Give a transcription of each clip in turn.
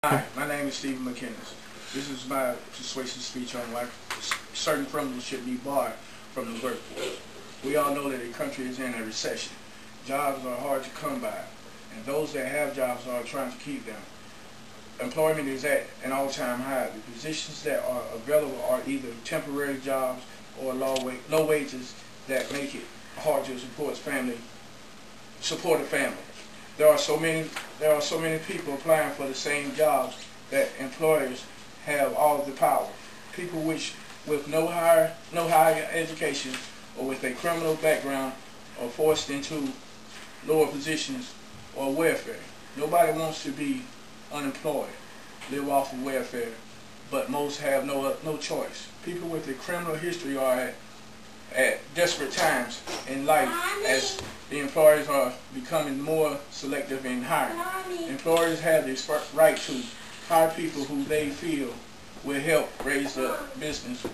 Hi, my name is Stephen McKinnis. This is my persuasive speech on why certain criminals should be barred from the workforce. We all know that the country is in a recession. Jobs are hard to come by, and those that have jobs are trying to keep them. Employment is at an all-time high. The positions that are available are either temporary jobs or low wages that make it hard to support a family. There are so many people applying for the same jobs that employers have all the power. People with no higher education or with a criminal background are forced into lower positions or welfare. Nobody wants to be unemployed, live off of welfare, but most have no choice. People with a criminal history are at desperate times in life as the employers are becoming more selective in hiring. Employers have this right to hire people who they feel will help raise the business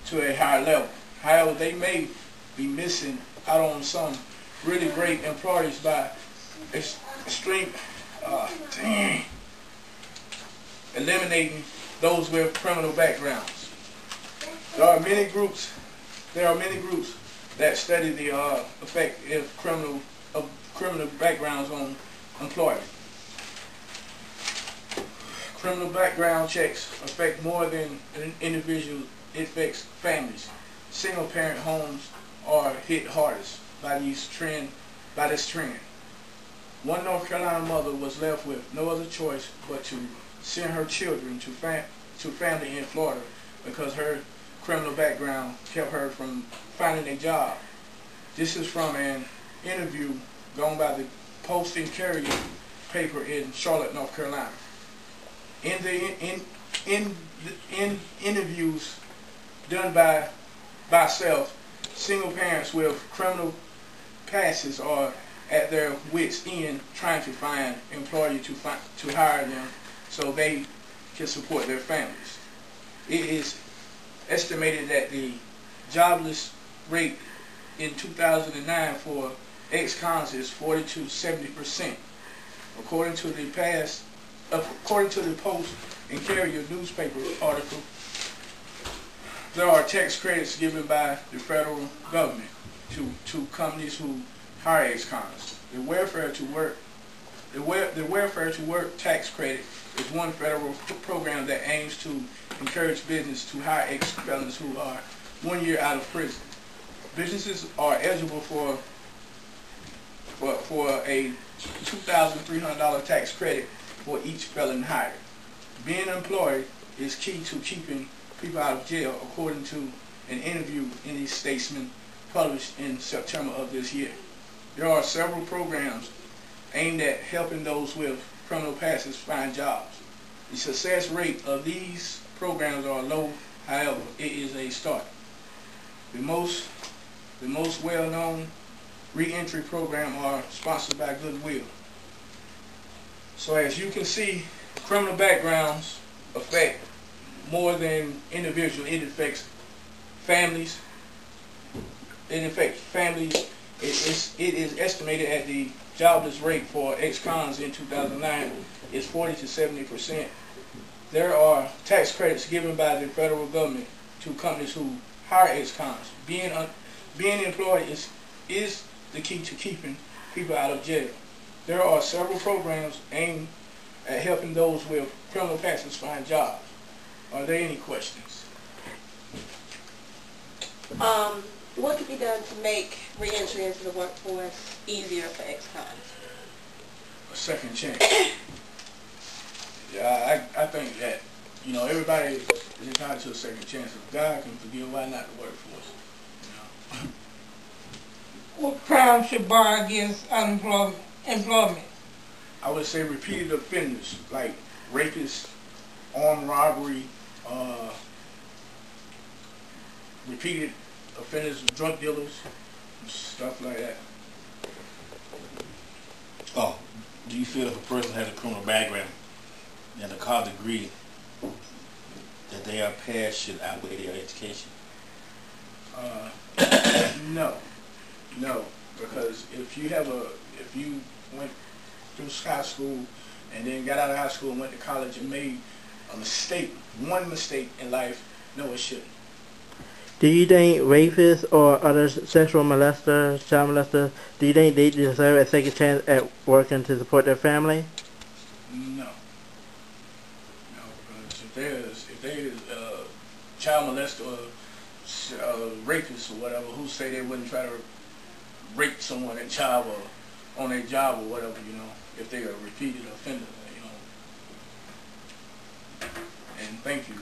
to a higher level. However, they may be missing out on some really great employees by eliminating those with criminal backgrounds. There are many groups that study the effect of criminal backgrounds on employment. Criminal background checks affect more than an individual. It affects families. Single-parent homes are hit hardest by this trend. One North Carolina mother was left with no other choice but to send her children to family in Florida because her criminal background kept her from finding a job. This is from an interview done by the Post and Carrier paper in Charlotte, North Carolina. In interviews done by self, single parents with criminal passes are at their wits' end trying to find employees to hire them so they can support their families. It is estimated that the jobless rate in 2009 for ex-cons is 40 to 70%. According to the Post and Carrier newspaper article, there are tax credits given by the federal government to companies who hire ex-cons. The welfare to work tax credit is one federal program that aims to encourage business to hire ex-felons who are 1 year out of prison. Businesses are eligible for a $2,300 tax credit for each felon hired. Being employed is key to keeping people out of jail, according to an interview in the Statesman published in September of this year. There are several programs aimed at helping those with criminal passes find jobs. The success rate of these programs are low, however, it is a start. The most well-known re-entry program are sponsored by Goodwill. So as you can see, criminal backgrounds affect more than individuals. It affects families. It is estimated at the jobless rate for ex-cons in 2009 is 40 to 70%. There are tax credits given by the federal government to companies who hire ex-cons. Being employed is the key to keeping people out of jail. There are several programs aimed at helping those with criminal passes find jobs. Are there any questions? What could be done to make re-entry into the workforce easier for ex-cons? A second chance. Yeah, I think that, everybody is entitled to a second chance. If God can forgive, why not the workforce? What crime should bar against employment? I would say repeated offenders like rapists, armed robbery, repeated offenders, drug dealers, stuff like that. Oh, do you feel if a person has a criminal background and a college degree that their past should outweigh their education? No, because if you went through high school, and then got out of high school and went to college and made a mistake, one mistake in life, no, it shouldn't. Do you think rapists or other sexual molesters, child molesters, do you think they deserve a second chance at working to support their family? No. No, because if there's child molester or rapists or whatever who say they wouldn't try to rape someone at job or on their job or whatever, you know, if they are a repeated offender, you know. And thank you.